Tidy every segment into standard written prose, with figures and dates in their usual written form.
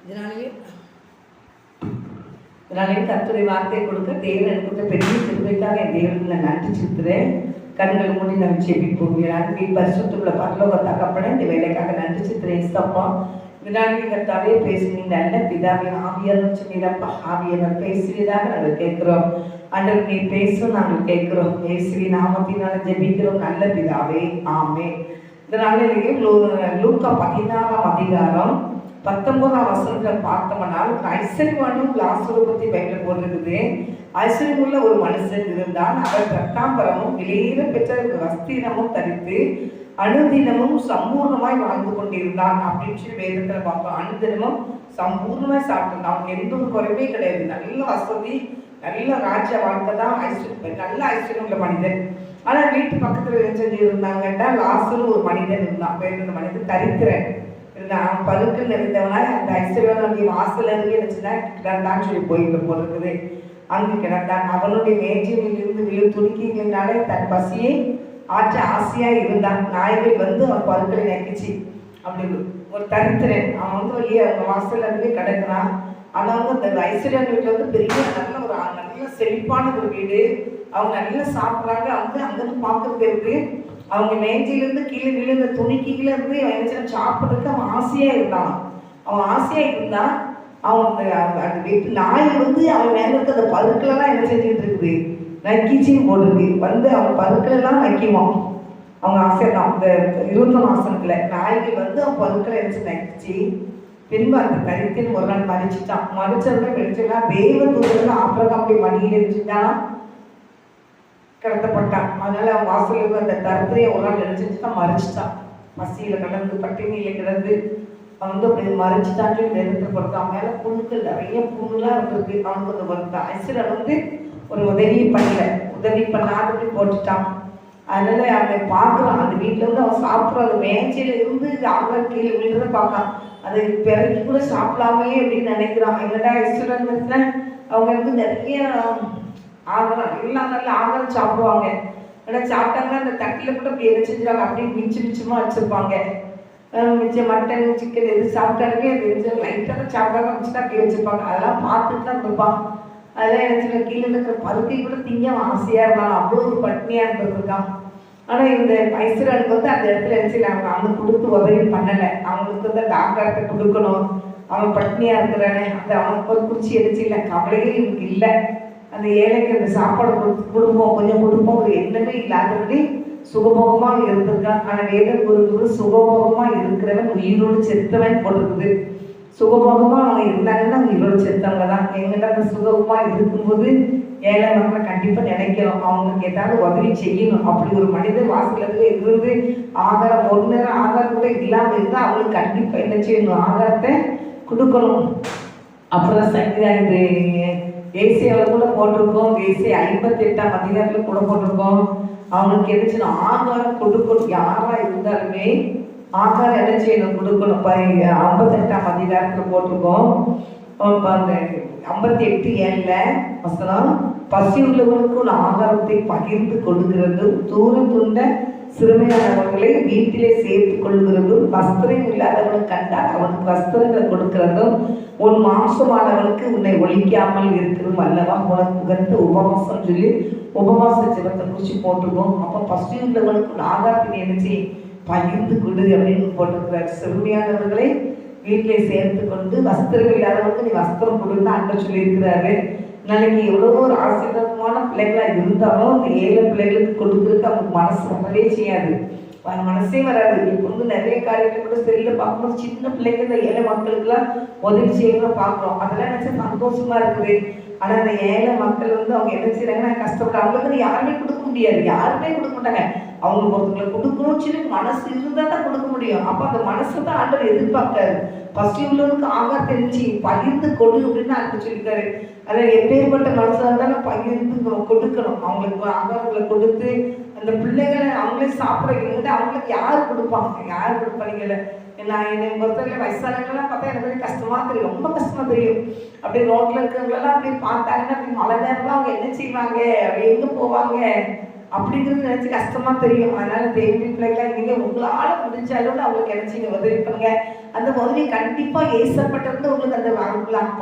இதனாலே கர்த்தருடைய வார்த்தையை கொடுக்க தேவன் எனக்கு பெரிய கிருபைக்காக என் தேவனுக்கு நான் நன்றி செலுத்துகிறேன். கண்கள் மூடி நான் செபிப்போம். அன்பி பரிசுத்தமுள்ள பரலோக தகப்பனே, இந்த வேலைக்காக நன்றி செலுத்துகிறேன். இஸ்தப்பா இதனாலே கர்த்தாவே பேசுனீங்க நல்ல பிதாவின் ஆவியார் சொன்னீரப்பா. ஆவியார் பேசுவதாக நாங்கள் கேட்கிறோம். ஆண்டவர் நீ பேசும் நாங்கள் கேட்கிறோம். இயேசுவி நாமத்தினால ஜெபிக்கிறோம் நல்ல பிதாவே, ஆமென். இந்த நாளிலேயே லூக்கா 16ஆம் அதிகாரம் 19ஆம் வசனத்தில் பார்த்தோம்னால் ஐஸ்வர்யவானும் லாசரு பற்றி பைபிள் போட்டிருக்குது. ஐஸ்வர்யமுள்ள ஒரு மனுஷன் இருந்தான். அவர் ரத்தாம்பரமும் விலையேற பெற்ற வஸ்திரமும் தரித்து அனுதினமும் சம்பூர்ணமாய் வாழ்ந்து கொண்டிருந்தான் அப்படின்னு சொல்லி வேதத்தில் பார்ப்போம். அனுதினமும் சம்பூர்ணமாய் சாப்பிட்டுருந்தான். அவனுக்கு எந்த ஒரு குறைவே கிடையாது. நல்ல வசதி, நல்ல ராஜ்ய வாழ்க்கை தான் ஐஸ்வர்யம், நல்ல ஐஸ்வர்யம் உள்ள மனிதன். ஆனால் வீட்டு பக்கத்தில் செஞ்சு இருந்தாங்கன்னா லாசரு ஒரு மனிதன் இருந்தான். வேறு மனிதன் தரித்திரன் இருந்தான். பருக்கள் நிறைந்தவனாய் அந்த ஐஸ்வர்யனுடைய வாசல் அருகே இருந்துச்சுன்னா கிடந்தான்னு சொல்லி போயிட்டு போயிருக்குது. அங்கு கிடந்தான். அவனுடைய மேஜையில் இருந்து விழு துணிக்கினாலே தன் பசியை ஆற்ற ஆசையாக இருந்தான். நாய்கள் வந்து அவன் பருக்களை நக்கிச்சு. அப்படி ஒரு தரித்திரன் அவன் வந்து வெளியே அவங்க வாசல் அருகே கிடக்கிறான். ஆனால் வந்து அந்த ஐஸ்வர்யன் வீட்டில் வந்து பெரிய நல்ல செழிப்பான ஒரு வீடு. அவங்க நல்லா சாப்பிட்றாங்க. அவங்க அங்கேருந்து பார்க்கறது இருக்கு. அவங்க மேஜையிலேருந்து கீழே விழுந்த துணிக்கு கீழே இருந்து என்ன சாப்பிட்றதுக்கு அவன் ஆசையாக இருந்தான். அவன் ஆசையாக இருந்தான். அவன் அந்த வீட்டு நாய் வந்து அவன் மேலே இருக்க அந்த பருக்களெல்லாம் என்ன செஞ்சுக்கிட்டு இருக்குது, நக்கிச்சின்னு போடுறது வந்து அவன் பருக்களெல்லாம் நக்கிவான். அவங்க ஆசை தான். அந்த 20ஆம் ஆசனத்தில் நாய்கள் வந்து அவன் பருக்களை என்ன நக்கிச்சு பின்பு அந்த தரித்தின் ஒரு நாள் மறிச்சிட்டான். மறிச்சவங்க வெளிச்சா தேவ தூதர்கள் ஆபிரகாமுடைய மடியில் இருந்துச்சுட்டான், கடத்தப்பட்டான். அதனால அவன் வாசலுக்கு அந்த தரித்திரையை ஒரு நாள் நினைச்சுட்டான், மறிச்சிட்டான். பசியில் கிடந்து பட்டினியில் கிடந்து அவன் வந்து அப்படி மறைச்சிட்டான்னு சொல்லி நிறுத்தப்படுத்தான். அவன் மேலே புண்ணுக்கள் நிறைய புண்ணுலாம் இருந்திருக்கு. அவனுக்கு வந்து வருத்தான். ஐஸ்வர்யன் வந்து ஒரு உதவி பண்ணாதபடி போட்டுட்டான். அதனால அவனை பார்க்கலாம். அந்த வீட்டில் வந்து அவன் சாப்பிட்ற அந்த மேய்ச்சியில் இருந்து அவன் கீழே விழுறத பார்க்கலாம். அது பிறகு கூட சாப்பிடலாமே அப்படின்னு நினைக்கிறான். என்னடா ஐஸ்வர்யன் அவங்க வந்து நிறைய ஆகாரம் எல்லாம் நல்ல ஆகாரம் சாப்பிடுவாங்க. ஆனால் சாப்பிட்டாங்கன்னா அந்த தட்டில் கூட அப்படி என்ன செஞ்சுருவாங்க, அப்படியே மிச்சமாக வச்சுருப்பாங்க. மிச்சம் மட்டன் சிக்கன் எது சாப்பிட்டாலுமே அது லைட்டாக சாப்பிடாம வச்சுட்டு அப்படி வச்சுருப்பாங்க. அதெல்லாம் பார்த்துட்டு தான் இருப்பான். அதெல்லாம் எனக்கு கீழே இருக்கிற பருத்தி கூட திங்க ஆசையாக இருந்தாலும் அவ்வளோ ஒரு பட்னியாக இருந்திருக்கான். ஆனால் இந்த ஐஸ்வர்யனுக்கு வந்து அந்த இடத்துல நினச்சிடலாம், அவனுக்கு கொடுத்து உதவி பண்ணலை. அவங்களுக்கு வந்து அந்த ஆகாரத்தை கொடுக்கணும், அவன் பட்னியாக இருக்கிறானே அந்த அவனுக்கு ஒரு குறிச்சி எரிச்சில்லை, கவலையே இவனுக்கு இல்லை. அந்த ஏழைக்கு அந்த சாப்பாடு கொடுப்போம், கொஞ்சம் கொடுப்போம், ஒரு எண்ணமே இல்லாதபடி சுகபோகமாக இருந்திருக்கான். ஆனால் வேதம் கூறுவது சுகபோகமாக இருக்கிறவன் உயிரோடு செத்தவன் போட்டிருக்குது. சுகபோகமாக அவங்க இருந்தாங்கன்னா உயிரோடு செத்தவங்க தான். எங்கிட்ட அந்த சுகபோகமாக இருக்கும்போது ஏழை மக்களை கண்டிப்பாக நினைக்கிறோம், அவங்களுக்கு ஏதாவது உதவி செய்யணும். அப்படி ஒரு மனிதர் வாசலுக்கு இருந்து ஆகாரம் ஒரு நேரம் ஆகாரம் கூட இல்லாமல் இருந்தால் அவங்களுக்கு கண்டிப்பாக என்ன செய்யணும், ஆகாரத்தை கொடுக்கணும். அப்புறம் சங்கீதா இது ஏசியாவில் கூட போட்டிருக்கோம். ஏசியா 58ஆம் அதிகாரத்தில் கூட போட்டிருக்கோம். அவனுக்கு என்ன செய்யணும், ஆகாரம் கொடுக்கணும். யாராக இருந்தாலுமே ஆகாரம் என்ன செய்யணும், கொடுக்கணும். 58ஆம் அதிகாரத்தில் போட்டிருக்கோம். அந்த 58:7 வசனம், பசி உள்ளவர்களுக்கு ஆகாரத்தை பகிர்ந்து கொடுக்கிறதும் தூரத்துண்ட சிறுமையானவர்களை வீட்டிலே சேர்த்து கொள்கிறதும் வஸ்திரம் இல்லாதவனுக்கு கண்டால் அவனுக்கு வஸ்திரங்களை கொடுக்கிறதும் உன் மாம்சமானவனுக்கு உன்னை ஒழிக்காமல் இருக்கிறதும் அல்லவா உனக்கு உகந்த உபவாசம் சொல்லி உபவாச ஜெபத்தை குறித்து போட்டிருக்கோம். அப்போ பசி உள்ளவனுக்கு ஆகாரத்தை நினைச்சு பகிர்ந்து கொடு அப்படின்னு போட்டிருக்கிறார். சிறுமையானவர்களை வீட்டிலே சேர்த்து கொண்டு வஸ்திரம் இல்லாதவனுக்கு நீ வஸ்திரம் கொடுன்னு அண்ணன் சொல்லியிருக்கிறாரு. நாளைக்கு எவ்வளோ ஒரு ஆசீர்வாதமான பிள்ளைகளாக இருந்தாலும் அந்த ஏழை பிள்ளைகளுக்கு கொடுக்குறதுக்கு அவங்களுக்கு மனசு வரவே செய்யாது, மனசே வராது. இப்போ வந்து நிறைய காரியங்கள் கூட செல்லில் பார்க்கும்போது சின்ன பிள்ளைங்க இந்த ஏழை மக்களுக்கெல்லாம் உதவி செய்யணும் பார்க்குறோம். அதெல்லாம் நினச்சா சந்தோஷமா இருக்குது. ஆனால் அந்த ஏழை மக்கள் வந்து அவங்க என்ன செய்யறாங்கன்னா கஷ்டப்பட்டு அவங்களுக்கு யாருமே கொடுக்க முடியாது, யாருமே கொடுக்க மாட்டாங்க. அவங்களுக்கு ஒருத்தங்களை கொடுக்கணும்னு சொல்லி மனசு இருந்தால் தான் கொடுக்க முடியும். அப்போ அந்த மனசை தான் ஆண்டவர் எதிர்பார்க்காரு. பசி உள்ளவனுக்கு ஆகாரத்தை தெரிஞ்சு பகிர்ந்து கொடு அப்படின்னு ஆண்டு சொல்லியிருக்காரு. அதில் எப்பேற்பட்ட மனசாக இருந்தாலும் பகிர்ந்து கொடுக்கணும். அவங்களுக்கு ஆகாரங்களை கொடுத்து அந்த பிள்ளைகளை அவங்களே சாப்பிட்றவங்க அவங்களுக்கு யார் கொடுப்பாங்க. நான் என்னை பொறுத்தவரையில் வயசானவங்களாம் பார்த்தா எனக்கு கஷ்டமாக தெரியும், ரொம்ப கஷ்டமாக தெரியும். அப்படியே ரோட்டில் இருக்கிறவங்களெல்லாம் அப்படி பார்த்தாங்கன்னா அப்படி மழை நேரம்லாம் அவங்க என்ன செய்வாங்க, அப்படி எங்கே போவாங்க, அப்படிங்கிறது நினச்சி கஷ்டமாக தெரியும். அதனால் தேவனுடைய பிள்ளைகளாக நீங்கள் உங்களால் முடிஞ்ச அளவில் அவங்களுக்கு நினச்சிங்க உதவி பண்ணுங்க. அந்த உதவி கண்டிப்பாக ஏசப்பட்டிருந்து உங்களுக்கு அந்த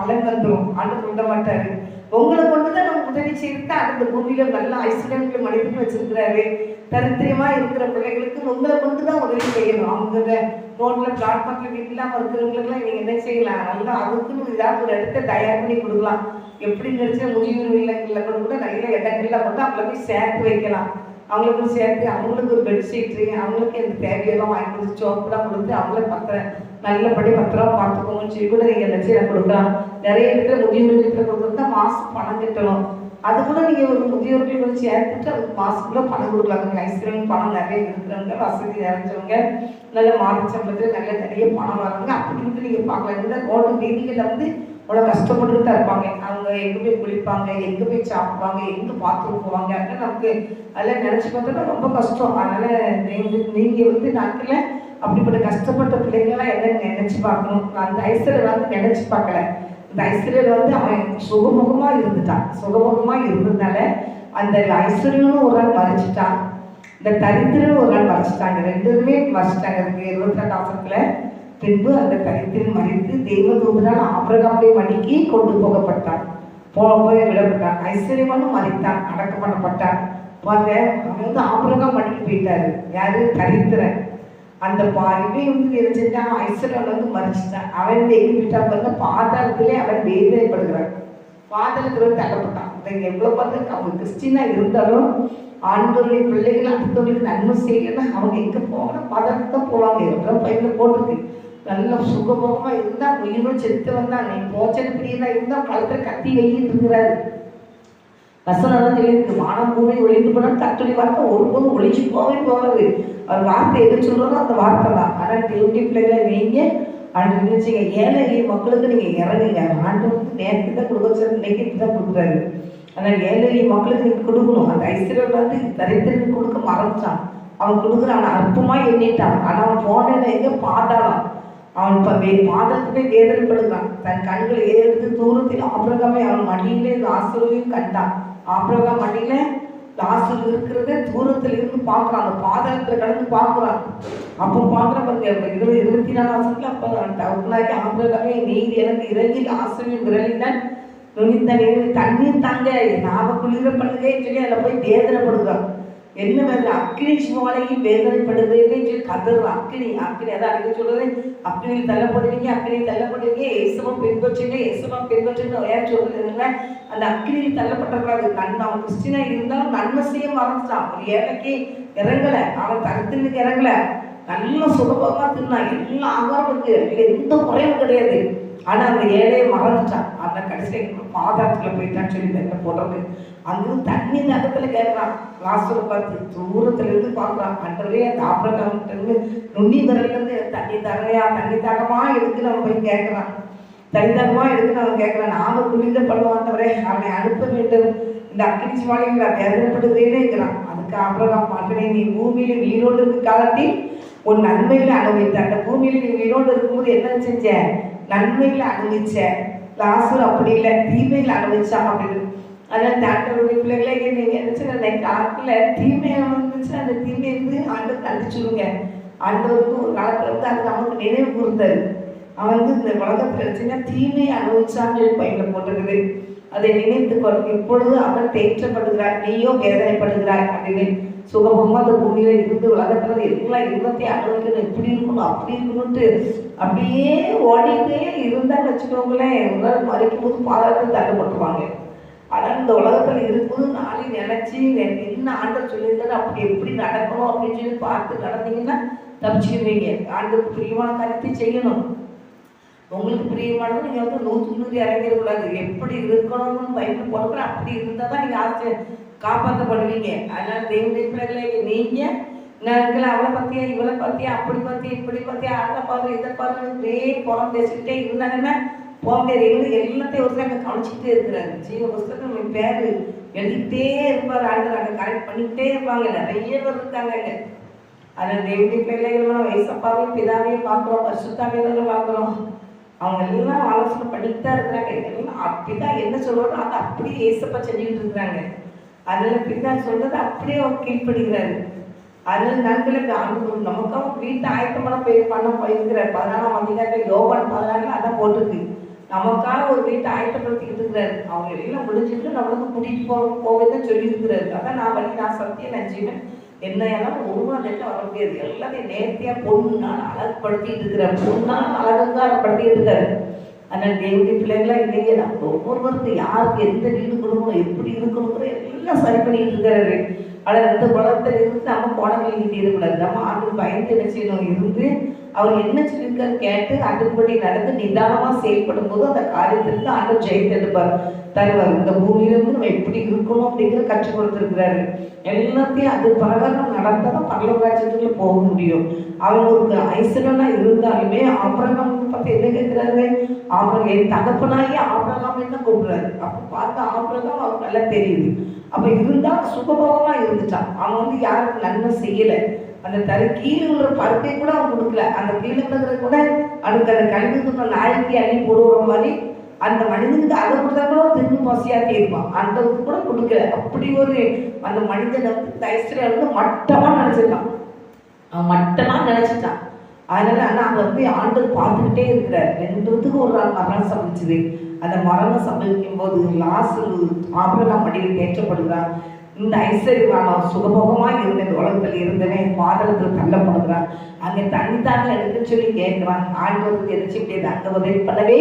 பலன் வந்துடும். ஆண்டு விட மாட்டார். உங்களை கொண்டு தான் நம்ம உதவி செய்து அந்த பூமியில நல்ல ஐஸ்வர்யங்களை மனிதர்கள் வச்சிருக்கிறாரு. தரித்திரமாக இருக்கிற பிள்ளைகளுக்கு உங்களை கொண்டு தான் உதவி செய்யணும். அவங்க ரோட்டில் பிளாட்பார்க்கில் வீட்டில்லாமல் இருக்கிறவங்களுக்குலாம் நீங்கள் என்ன செய்யலாம், நல்லா அதுக்குன்னு ஏதாவது ஒரு இடத்த தயார் பண்ணி கொடுக்கலாம். எப்படி நினச்சா முதியோர் இல்லங்களில் கூட நல்ல இடங்கள்ல கொண்டு அவங்கள போய் சேர்த்து வைக்கலாம். அவங்களுக்கு சேர்த்து அவங்களுக்கு ஒரு பெட்ஷீட்டு, அவங்களுக்கு எனக்கு தேவையெல்லாம் வாங்கி கொடுத்து சோப்புலாம் கொடுத்து அவங்கள நல்லபடி பத்திரமா பார்த்துக்கோங்கன்னு சொல்லி கூட நீங்கள் நினச்சி கொடுக்கலாம். நிறைய இடத்துல முதியோர் வீட்டில் கொடுக்குறதா மாதம் பணம் கட்டணும். அது கூட நீங்கள் ஒரு முதியோர்கள் வந்து சேர்த்துட்டு அதுக்கு மாதத்துக்குள்ள பணம் கொடுக்கலாங்க. ஐஸ்கிரீம் பணம் நிறைய இருக்கிறவங்க, வசதி நிறைஞ்சவங்க, நல்ல மாதச்சம்பளத்தில் நிறைய பணம் வராங்க. அப்படின்னு நீங்கள் பார்க்கலாம். இந்த ரோடு வீதிகளில் வந்து அவ்வளோ கஷ்டப்பட்டுட்டு தான் இருப்பாங்க. அவங்க எங்கே போய் குளிப்பாங்க, எங்கே போய் சாப்பிடுவாங்க, எங்கே பாத்ரூம் போவாங்க அப்படின்னு நமக்கு அதெல்லாம் நினச்சி பார்த்தோன்னா ரொம்ப கஷ்டம். அதனால் நீங்கள் வந்து நாட்களில் அப்படிப்பட்ட கஷ்டப்பட்ட பிள்ளைங்களாம் என்னன்னு நினச்சி பார்க்கணும். அந்த ஐஸ்வர்யர் வந்து நினச்சி பார்க்கல. இந்த ஐஸ்வர்யர் வந்து அவன் சுகமுகமாக இருந்துட்டான். சுகமுகமாக இருந்ததுனால அந்த ஐஸ்வர்யனும் ஒரு நாள் மறைச்சிட்டான், இந்த தரித்திரனும் ஒரு நாள் மறைச்சிட்டாங்க. ரெண்டுமே மறைச்சிட்டாங்க. 22ஆம் வசனத்தில் பின்பு அந்த தரித்திரன் மறைத்து தெய்வதூதனால் ஆபிரகாமுடைய மடிக்கு கொண்டு போகப்பட்டான். போய் விடப்பட்டான். ஐஸ்வர்யமானும் மறைத்தான், அடக்கம் பண்ணப்பட்டான். பாருங்க, அவன் வந்து ஆபிரகாம் மடிக்கு போயிட்டாரு. யாரு? தரித்திரன். அந்த இவன் வந்து என்ன செஞ்சான், ஐஸ்வர்யன் வந்து மறைச்சிட்டான். அவன் வந்து எங்கே போயிட்டான் பாருங்க, பாதாளத்திலே அவன் வேதனைப்படுகிறான். பாதாளத்தில் தள்ளப்பட்டான். எவ்வளோ பார்த்து அவங்க கிறிஸ்டினா இருந்தாலும் ஆண்டவருடைய பிள்ளைகள் அடுத்தவங்களுக்கு நன்மை செய்யணும். அவங்க எங்கே போவாங்கன்னா பாதாளத்துக்கு தான் போவாங்க. எவ்வளோ பையனில் போட்டுருக்கு. நல்ல சுகபோகமாக இருந்தால் உயிரும் செத்து வந்தான். நீ போச்சன பிரியனா இருந்தால் கழுத்தில் கத்தி வெயிட்டு இருக்கிறாரு. வசனம் தான் சொல்லியிருக்கு, வானம் பூமி ஒழிந்து போனால் கத்துடைய வார்த்தை ஒருபோதும் ஒழிச்சு போகாது. அவர் வார்த்தை எது சொல்கிறதோ அந்த வார்த்தை தான். ஆனால் தேவனுடைய பிள்ளைகளை நீங்கள் ஆண்டு நினைச்சிங்க, ஏழை எளிய மக்களுக்கு நீங்கள் இறங்குங்க. ஆண்டு வந்து நேரத்துக்கு தான் கொடுக்க, இன்னைக்கு தான் கொடுக்குறாரு. ஆனால் ஏழை எளிய மக்களுக்கு நீங்கள் கொடுக்கணும். அந்த ஐஸ்வர்யம் வந்து தரித்திரனுக்கு கொடுக்க மறந்துட்டான். அவன் கொடுக்குற அவனை அற்பமாக எண்ணிட்டான். ஆனால் அவன் போன எங்கே பாதாளம். அவன் இப்போ பாதத்துக்கு வேதனைப்படுகிறான். தன் கண்களை ஏறெடுத்து தூரத்தில் ஆபிரகாமை அவன் மடியிலே லாசருவையும் கண்டான். ஆபிரகாம் மடியில லாசரு இருக்கிறத தூரத்தில் இருந்து பார்க்குறான். அந்த பாதத்தில் கடந்து பார்க்குறான். அப்போ பார்க்குற பாருங்க, 24ஆம் வசனத்தில் அப்போ அவர்களாக்கி ஆபிரகாமே, நீர் எனக்கு இறங்கி லாசருவின் விரலினால் நுனித்த தண்ணீர் தாங்க நாம குளிர பண்ணுங்கன்னு சொல்லி அதில் போய் வேதனைப்படுகிறான். என்ன வேதனை? அக்கினி சுவாலையும் வேதனைப்படுகிறேன்னு சொல்லி கதறுவான். அக்கினி அதான் அன்றைக்கி சொல்றது, அக்கினியில் தள்ளப்படுவீங்க, அக்கினியில் தள்ளப்படுவீங்க, ஏசுவம் பின்பற்றுங்க, ஏசுவம் பின்பற்றுங்க. ஏன் சொல்றதுங்க, அந்த அக்கினியில் தள்ளப்பட்டிருக்காது. அவன் கிறிஸ்டினா இருந்தாலும் நன்மை செய்ய மறந்துட்டான். ஒரு ஏழைக்கு இறங்கலை, அவன் தரத்தினுக்கு இறங்கலை. நல்ல சுகபமாக தின்னான். எல்லாம் ஆகாரம் இருக்கு, எந்த குறையும் கிடையாது. ஆனால் அந்த ஏழையை மறந்துட்டான். அந்த கடைசியில் பாதாளத்தில் போயிட்டான்னு சொல்லி என்ன போடுறது. அங்கிருந்து தண்ணி நகத்தில் கேட்குறான். லாசரை பார்த்து தூரத்துல இருந்து பார்க்குறான். அன்றவே அந்த ஆபிரகாமிலிருந்து நுண்ணி விரலேருந்து தண்ணி தரையா, தண்ணி தாகமா எடுக்குன்னு அவன் போய் கேட்குறான். தண்ணி தாகமா எடுக்குன்னு அவன் கேட்குறான். நாம குளிர பண்ணுவான்றவரே, அவனை அனுப்ப வேண்டும், இந்த அக்கினி சுவாலைகளை வேதனைப்படுகிறேனேங்கிறான். அதுக்கு ஆபிரகாம், மகனே, நீ பூமியில உயிரோடு இருக்க காலத்தில் உன் நன்மைகளை அனுபவித்த. அந்த பூமியில நீ உயிரோடு இருக்கும்போது என்ன செஞ்ச? நன்மைகளை அனுபவிச்ச. லாசர் அப்படி இல்லை, தீமைகளை அனுபவிச்சான் அப்படின்னு. அதனால் டாக்டருடைய பிள்ளைகளே நீங்கள் நினச்சி காலத்தில் தீமையாக வந்துச்சு, அந்த தீமையை வந்து ஆண்டவர் கழிச்சுடுங்க. ஆண்டவருக்கு ஒரு காலத்தில் வந்து அது நமக்கு நினைவு கூர்ந்தாரு. அவன் வந்து இந்த உலகத்தில் வச்சுன்னா தீமையை அனுபவிச்சான்னு சொல்லி பையனில் போட்டிருக்குது. அதை நினைத்து கொண்டு இப்பொழுது அவன் தேற்றப்படுகிறார், நீயோ வேதனைப்படுகிறாய் அப்படின்னு. சுகபமாக அந்த பூமியில இருந்து உலகத்துல எல்லாம் இன்பத்தை அனுபவிக்கணும், எப்படி இருக்கணும் அப்படி இருக்கணும்ட்டு அப்படியே ஓடிட்டே இருந்தான்னு வச்சுக்கோங்களேன். உங்களால் மறைக்கும் போது பாதாளத்தில் தள்ளப்பட்டுருவாங்க. ஆனால் இந்த உலகத்தில் இருக்கும்போது நாளை நினைச்சி என்ன ஆண்டவர் சொல்லியிருந்தாரு அப்படி எப்படி நடக்கணும் அப்படின்னு சொல்லி பார்த்து நடந்தீங்கன்னா தப்பிச்சுக்குவீங்க. ஆண்டவருக்கு பிரியமான காரியத்தை செய்யணும். உங்களுக்கு பிரியமானது நீங்கள் வந்து 100 இறங்கிடக்கூடாது. எப்படி இருக்கணும்னு பயந்து போடுற அப்படி இருந்தால் தான் நீங்கள் ஆசை காப்பாற்றப்படுவீங்க. அதனால் தேவனுடைய பிள்ளைகளை நீங்கள் நாட்கள் அவளை பற்றியா இவளை பற்றியா அப்படி பார்த்தியா இப்படி பார்த்தியா அதை பாரு இதை பாரு இப்படியே புறம் பேசிக்கிட்டே இருந்தாங்கன்னா போக முடியாது. எல்லாத்தையும் ஒருத்தர் அங்கே கவனிச்சுக்கிட்டே இருக்கிறாரு. ஜீவ புஸ்தகம் நம்ம பேர் எழுதிக்கிட்டே இருப்பார். ஆண்டவர் அங்கே கரெக்ட் பண்ணிக்கிட்டே இருப்பாங்க. நிறைய பேர் இருக்காங்க அங்கே. அதில் தேவனுடைய பிள்ளைகள் வயசப்பாவையும் பிதாவையும் பார்க்குறோம், பரிசுத்தாவையும் பார்க்குறோம். அவங்க எல்லாம் ஆலோசனை பண்ணிட்டு தான் இருக்கிறாங்க. எல்லாம் அப்படிதான் என்ன சொல்கிறோம் அதை அப்படியே ஏசப்பா செஞ்சுக்கிட்டு இருக்கிறாங்க. அதனால பின்னால் சொல்றது அப்படியே அவர் கீழ்ப்படுகிறாரு. அதனால நாட்களுக்கு ஆண்டு நமக்காக வீட்டை ஆயத்தமான பண்ண போயிருக்கிறார். 14ஆம் அதிகாரத்தில் யோவான் 14 அதான் போட்டிருக்கு. நமக்காக ஒரு வீட்டை ஆயத்தப்படுத்திக்கிட்டு இருக்கிறாரு. அவங்க எல்லாம் முடிஞ்சுட்டு நம்மளுக்கு கூட்டிட்டு போவதான் சொல்லியிருக்கிறாரு. அதான் நான் வழி, நான் சத்தியம், நான் ஜீவன், என்னையெல்லாம் ஒருவன் நெட்ட வர முடியாது. எல்லாத்தையும் நேர்த்தியா பொண்ணால் அழகுப்படுத்திட்டு இருக்கிறார். பொண்ணால் அலங்காரப்படுத்திட்டு இருக்காரு. ஆனால் தேவனுடைய பிள்ளைகளா இல்லையே, நம்ம ஒவ்வொருவருக்கு யாருக்கு எந்த வீடு கொடுக்கணும், எப்படி இருக்கணுங்கிற எல்லாம் சரி பண்ணிட்டு இருக்காரு. ஆனால் இந்த குளத்துல இருந்து நம்ம கோணங்கள் நீட்டிடக்கூடாது. நம்ம ஆண்டு பயந்து என்ன செய்யணும், இருந்து அவர் என்ன சொல்லியிருக்காரு கேட்டு அதன்படி நடந்து நிதானமா செயல்படும் போது அந்த காரியத்திற்கு ஆண்டு ஜெயித்தெடுப்பார் தருவார். இந்த பூமியிலிருந்து நம்ம எப்படி இருக்கணும் அப்படிங்கிற கற்றுக் கொடுத்துருக்கிறாரு. எல்லாத்தையும் அது பிரகாரம் நடந்தாலும் பரலோக ராஜ்யத்துக்குள்ள போக முடியும். அவங்க ஒரு ஐஸ்வரனா இருந்தாலுமே ஆபிரகாம் பார்த்து என்ன கேட்கிறாரு, என் தகப்பனாகி ஆபிரகாம் என்ன கூப்பிடுறாரு. அப்ப பார்த்து ஆபிரகாம் அவருக்கு நல்லா தெரியுது. அப்ப இருந்தா சுகபோகமா இருந்துட்டான். அவன் யாருக்கு நன்மை செய்யல. அந்த கீழே உள்ள பருப்பை கூட அவன் கொடுக்கல. அந்த கீழே இருக்கிறது கூட அவனுக்கு அந்த கல்விக்கு நாளைக்கு அள்ளி போடுற மாதிரி அந்த மனிதனுக்கு அதை கொடுத்தா கூட திரும்பி பசியாக்கி இருப்பான். அந்த கூட கொடுக்கல. அப்படி ஒரு அந்த மனிதனை வந்து ஐஸ்வர்யா மட்டமா நினைச்சிருக்கான். அவன் மட்டமா நினைச்சிட்டான். அதனால அதை வந்து ஆண்டு பார்த்துக்கிட்டே இருக்கிறார். 2 ஒரு நாள் மரணம் சம்பவிச்சுது. அந்த மரணம் சம்பவிக்கும் போது லாசரு ஆபிரகாம் மடியில் ஏற்றப்படுகிறான். இந்த ஐஸ்வர்யமான சுகபோகமாக இருந்த இந்த உலகத்தில் இருந்தவன் பாதளத்தில் தள்ளப்படுகிறான். அங்கே தண்ணி தாங்க எடுத்துன்னு சொல்லி கேட்கிறான். ஆண்டவருக்கு எரிச்சு முடியாது, அங்கே உதவி பண்ணவே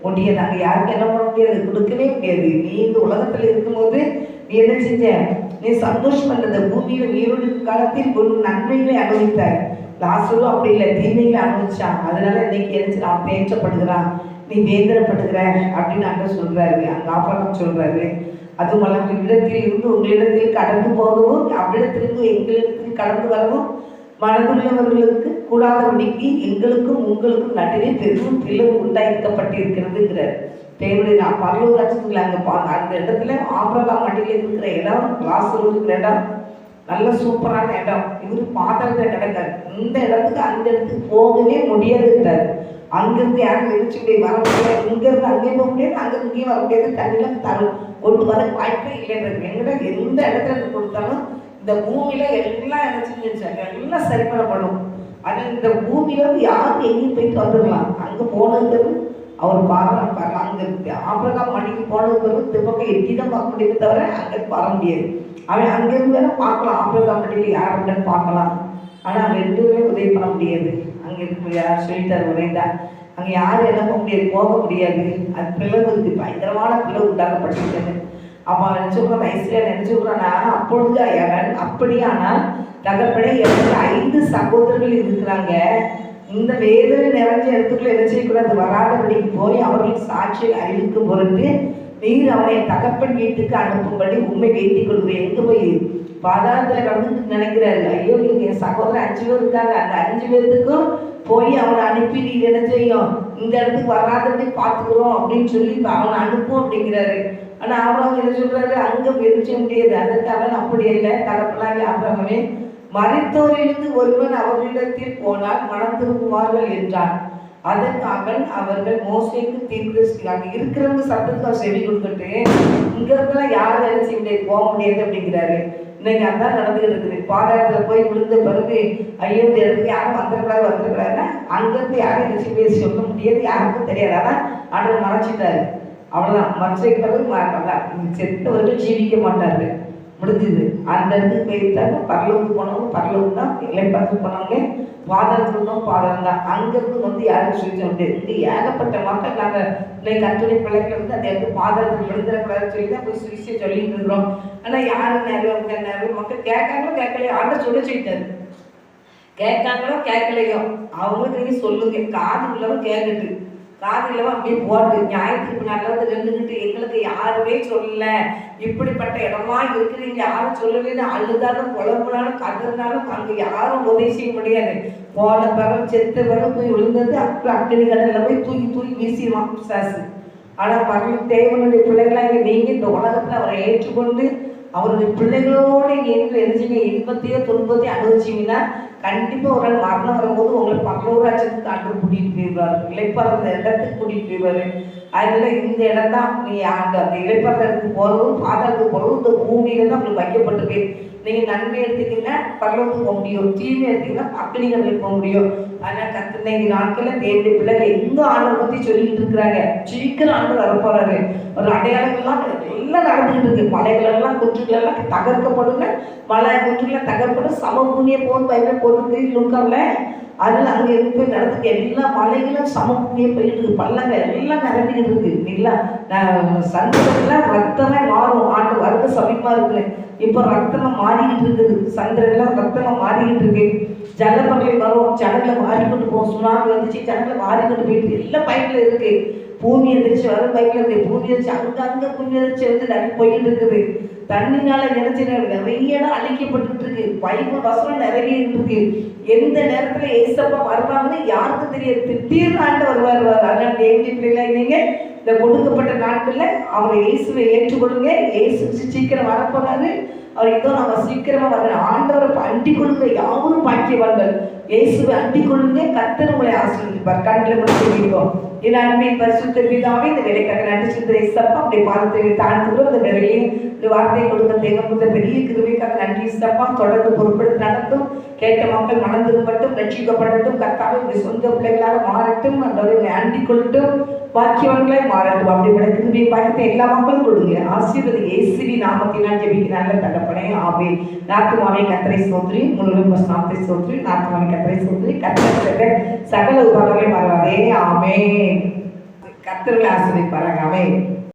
முடியாது, அங்கே யாருக்கு என்ன பண்ண முடியாது, கொடுக்கவே முடியாது. நீ இந்த உலகத்தில் இருக்கும்போது நீ என்ன செஞ்ச, நீ சந்தோஷம் பண்ணத பூமியில நீரோடு காலத்தில் ஒரு நன்மைகளை அனுபவித்தாய். லாசரும் அப்படி இல்லை, தீமைகளை அனுபவிச்சான். அதனால இன்னைக்கு எரிச்சு அவன் தேற்றப்படுகிறான், நீ வேதனைப்படுகிற அப்படின்னு அங்க சொல்றாரு. அங்க ஆபரணம் சொல்றாரு. அதுமல்ல இடத்தில் இருந்து உங்களிடத்தில் கடந்து போகவும் அவ்விடத்திலிருந்து எங்களிடத்தில் கடந்து வரவும் மனதுள்ளவர்களுக்கு கூடாதபடிக்கு எங்களுக்கும் உங்களுக்கும் நடுவே பெரும் பிளவு உண்டாக்கப்பட்டிருக்கிறதுங்கிறார். தேவனுடைய நான் பரலோக ராஜ்யத்துல அந்த இடத்துல ஆபிரகாம் மடியில் இருக்கிற இடம், லாசரு இருக்கிற இடம் நல்ல சூப்பரான இடம். இவரு பாத்திரத்தை கிடக்காரு. இந்த இடத்துக்கு அந்த இடத்துக்கு போகவே முடியாதுங்கிறார். அங்கிருந்து யாரும் எழுச்சி வர முடியாது, இங்கிருந்து அங்கேயும் போக முடியாது, அங்கிருந்து இங்கேயும் வர முடியாது, தண்ணிலாம் தரும் கொண்டு வர வாய்ப்பே இல்லைன்றது. எங்கிட்ட எந்த இடத்துல கொடுத்தாலும் இந்த பூமியில எல்லாம் நினைச்சுருந்துச்சாங்க, எல்லாம் சரி பண்ணப்படும். ஆனால் இந்த பூமியில வந்து யாரும் எங்கேயும் போயிட்டு வந்துடலாம். அங்கே போனதுங்கிறது அவர் பாருங்க, அங்கே ஆபிரகாம் மணிக்கு போனதுங்கிறது திருப்பக்கம் எட்டி தான் பார்க்க முடியுமே தவிர அங்கே வர முடியாது. அவன் அங்கேருந்து வேணா பார்க்கலாம், ஆபிரகாம் மணிக்கு யார் அப்படின்னு பார்க்கலாம். ஆனால் அங்கே ரெண்டுமே உதவி பண்ண முடியாது. அங்கே இருக்க யார் சொல்லிட்டார் உரைந்தான், அங்கே யாரும் என்ன பண்ண முடியாது, போக முடியாது. அது பிளவு இருக்கு, பயங்கரமான பிளவு உண்டாக்கப்பட்டிருக்கிறது. அப்போ நினைச்சுக்கிறான், ஐஸ்வர்யா நினைச்சுக்கிறானா, அப்பொழுது அவன் அப்படியானால் தகப்படை எனக்கு 5 சகோதரர்கள் இருக்கிறாங்க. இந்த வேதனை நிறைஞ்ச இடத்துக்குள்ள என்ன செய்யக்கூடாது, வராதபடிக்கு போய் அவர்களுக்கு சாட்சியை அறிவிக்கும் பொருட்டு நீர் அவனை தகப்பன் வீட்டுக்கு அனுப்பும்படி உண்மை வேண்டிக் கொள்கிறேன். எங்க போய் பாதாளத்துல கடந்து நினைக்கிறாரு. ஐயோ என் சகோதரர் 5 பேர் இருக்காங்க, அந்த 5 பேர்த்துக்கும் போய் அவனை அனுப்பி நீ என்ன செய்யும், இந்த இடத்துக்கு வராதபடி பார்த்துக்கிறோம் அப்படின்னு சொல்லி அவனை அனுப்பும் அப்படிங்கிறாரு. ஆனா அவன் என்ன சொல்றாரு, அங்க எரிச்ச முடியாது. அதற்கு அவன் அப்படி இல்லை, தகப்பனாகி ஆபிரகாமே மரித்தோரிலிருந்து ஒருவன் அவர்களிடத்தில் போனால் மனம் திரும்புவார்கள் என்றான். அதற்கு அவர்கள் மோசேக்கு தீர்க்கதரிசி அங்கே இருக்கிறவங்க சத்தத்துக்கு அவர் செவி கொடுத்துட்டு இங்க இருந்தெல்லாம் யாரும் என்ன செய்ய முடியாது, போக முடியாது அப்படிங்கிறாரு. இன்னைக்கு அதான் நடந்துகிட்டு இருக்குது. பாதாளத்துல போய் விழுந்த பிறகு ஐயோ இந்த இடத்துக்கு யாரும் வந்துடக்கூடாதுன்னா அங்கிருந்து யாரும் என்ன செய்ய சொல்ல முடியாது, யாருக்கும் தெரியாது. அதான் ஆண்டவர் மறைச்சிட்டாரு. அவ்வளவுதான், மறைச்சதுக்கு பிறகு செத்தவர்கள் ஜீவிக்க மாட்டாரு, முடிஞ்சுது. அந்த இடத்துக்கு போயிருந்தாங்க. பரலோகத்துக்கு போனவங்க பரலோகம் தான், இலைப்பாத்து போனவங்க பாதளத்துக்கு பாதம் தான். அங்கிருந்து வந்து யாரும் சொல்லிக்க முடியாது. இங்கே ஏகப்பட்ட மக்கள் நாங்கள் இன்னைக்கு கட்டுரை பிள்ளைகள் வந்து அந்த இடத்துக்கு பாதளத்துக்கு விழுந்துடக்கூடாதுன்னு சொல்லி தான் போய் சுவிசை சொல்லிட்டு இருக்கிறோம். ஆனால் யாரும் நிறைய மக்கள் கேட்காங்களோ கேட்கலையோ, ஆண்டவர் சொல்ல சொல்லிட்டாரு. கேட்காங்களோ கேட்கலையோ அவங்களுக்கு நீங்கள் சொல்லுங்க. காது உள்ளவன் கேட்கட்டு, காது இல்லாமல் அப்படியே போட்டு நியாயத்துக்கு நல்லது நின்றுக்கிட்டு எங்களுக்கு யாருமே சொல்லல, இப்படிப்பட்ட இடமா இருக்கிறீங்க யாரும் சொல்லலன்னு அழுதாலும் புலம்புனாலும் கதறினாலும் அங்கே யாரும் உதவி செய்ய முடியாது. போன பிறகு செத்த பிறகு போய் விழுந்தது அப்புறம் அக்கடி கடலில் போய் தூக்கி தூக்கி வீசிடுவான் சாசு. ஆனால் பரவ தேவனுடைய பிள்ளைகளாக நீங்கள் இந்த உலகத்தில் அவரை ஏற்றுக்கொண்டு அவருடைய பிள்ளைகளோடு நீங்கள் நினைச்சிங்க இன்பத்தையோ துன்பத்தையும் அனுபவிச்சிங்கன்னா கண்டிப்பா ஒரு நாள் மரணம் வரும்போது உங்களை பரலோகராஜ்யத்துக்கு ஆண்டு கூட்டிட்டு போயிடுவாரு. இளைப்பாறுற இடத்துக்கு கூட்டிட்டு போயிடுவாரு. அதனால இந்த இடம் தான் நீ அந்த இளைப்பாறுற இடத்துக்கு போறதும் பாதாளத்துக்கு போறதும் இந்த பூமியில தான் உங்களுக்கு வைக்கப்பட்டிருக்கு. நீங்க நன்மை எடுத்துக்கிட்டீங்கன்னா பரலோகத்துக்கு போக முடியும், தீமை எடுத்தீங்கன்னா அக்னிகளுக்கு போக முடியும். ஆனா இன்னைக்கு நாட்கள்ல தேவனுடைய பிள்ளைகள் எங்க ஆண்டை பத்தி சொல்லிட்டு இருக்கிறாங்க. சீக்கிரம் ஆண்டு வரப்போறாரு. ஒரு அடையாளங்கள்லாம் எல்லாம் நடந்துகிட்டு இருக்கு. மலைகள் எல்லாம் குன்றுகள் எல்லாம் தகர்க்கப்படுங்க, மலை குன்றுகளை தகர்ப்படும், சமபூமியை போன் பயிரை போட்டு லூக்காவில். அதில் அங்கே இருந்து நடந்துக்கு எல்லா மலைகளும் சமபூமியை போயிட்டு இருக்கு, பள்ளங்க எல்லாம் நிரம்பிக்கிட்டு இருக்கு இல்லைங்களா. சந்திரன்லாம் ரத்தமே மாறும், ஆண்டு வருட சமீபமா இருக்கு. இப்போ ரத்தமா மாறிக்கிட்டு இருக்குது, சந்திரன்லாம் ரத்தமா மாறிக்கிட்டு இருக்கு. ஜலப்பங்களை வரும், ஜனங்களை மாறிக்கொண்டு போகும். சுனாமி வந்துச்சு, ஜனங்களை மாறிக்கொண்டு போயிட்டு எல்லாம் பைப்பில் இருக்கு. பூமி எதிர்ச்சி வரும் பைப்பில் இருக்கு. பூமி எதிர்ச்சி அங்கங்க பூமி எதிர்ச்சி வந்து நிறைய போயிட்டு இருக்குது. தண்ணினால நினைச்சு நிறைய இடம் அழிக்கப்பட்டு இருக்கு. பைப்பு வசனம் நிறைய இருக்கு. எந்த நேரத்துல ஏசப்பா வருவாங்கன்னு யாருக்கும் தெரியாது. திடீர்னு ஆண்டு வருவார். அதனால தேவனுடைய பிள்ளைகளா நீங்க இந்த கொடுக்கப்பட்ட நாட்கள்ல அவரை இயேசுவை ஏற்றுக்கொள்ளுங்க. இயேசு சீக்கிரம் வரப்போறாரு. அவர் இதோ நம்ம சீக்கிரமா வர ஆண்டவரை அண்டிக் கொள்ளுங்க. யாரும் பாக்கியவான்கள். இயேசுவை அண்டிக் கொள்ளுங்க. கர்த்தர் உங்களை ஆசீர்வதிப்பார். கண்ணில் முடிச்சிருக்கோம். என் அன்பின் பரிசுத்த பிதாவே, இந்த வேலைக்காக நன்றி சொல்கிற இயேசப்பா. அப்படி பாதத்தை தாழ்த்துகிறோம். இந்த வேலையில் இந்த வார்த்தையை கொடுத்த தேவனுடைய பெரிய கிருபைக்காக நன்றி இயேசப்பா. தொடர்ந்து பொறுப்பெடுத்து நடத்தும். கேட்ட மக்கள் மனம் திரும்பட்டும், ரட்சிக்கப்படட்டும். கர்த்தாவே உடைய சொந்த பிள்ளைகளாக மாறட்டும். அந்த அண்டிக் கொள்ளட்டும், பாக்கியவான்களாய் மாறட்டும். அப்படிப்பட்ட கிருபையை பார்த்து எல்லா மக்களும் கொடுங்க. ஆசீர்வதி இயேசுவின் நாமத்தினால் ஜெபிக்கிற நல்ல தகப்பனே, ஆமென். நாத்துமாவே கர்த்தரை ஸ்தோத்திரி, முழு நாமத்தை ஸ்தோத்திரி. நாத்துமாவே கர்த்தரை ஸ்தோத்திரி. கர்த்தர் சகல உபகாரங்களை மறவாதே. ஆமென். கர்த்தர்களை ஆசீர்வதிப்பாராக. ஆமென்.